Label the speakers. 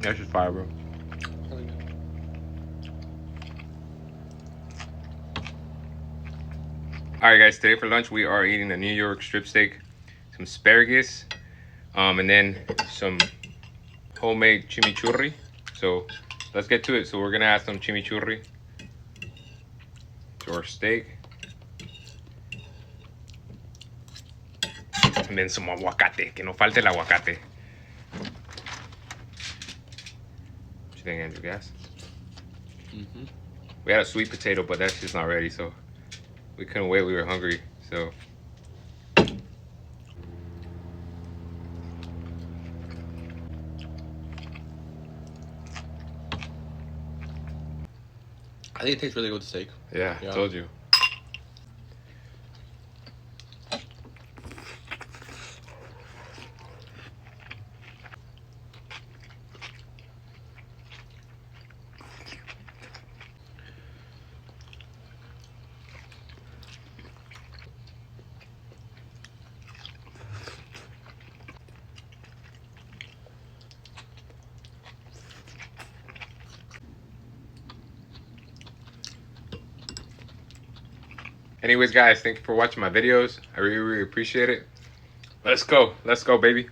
Speaker 1: That's just fire, bro. Alright guys, today for lunch we are eating a New York strip steak, some asparagus, and then some homemade chimichurri. So let's get to it. So we're gonna add some chimichurri to our steak. And then some aguacate, que no falte el aguacate. What you think, Andrew? Gas? We had a sweet potato, but that's just not ready, so we couldn't wait. We were hungry, so.
Speaker 2: I think it tastes really good with steak.
Speaker 1: Yeah, I told you. Anyways, guys, thank you for watching my videos. I really, really appreciate it. Let's go, baby.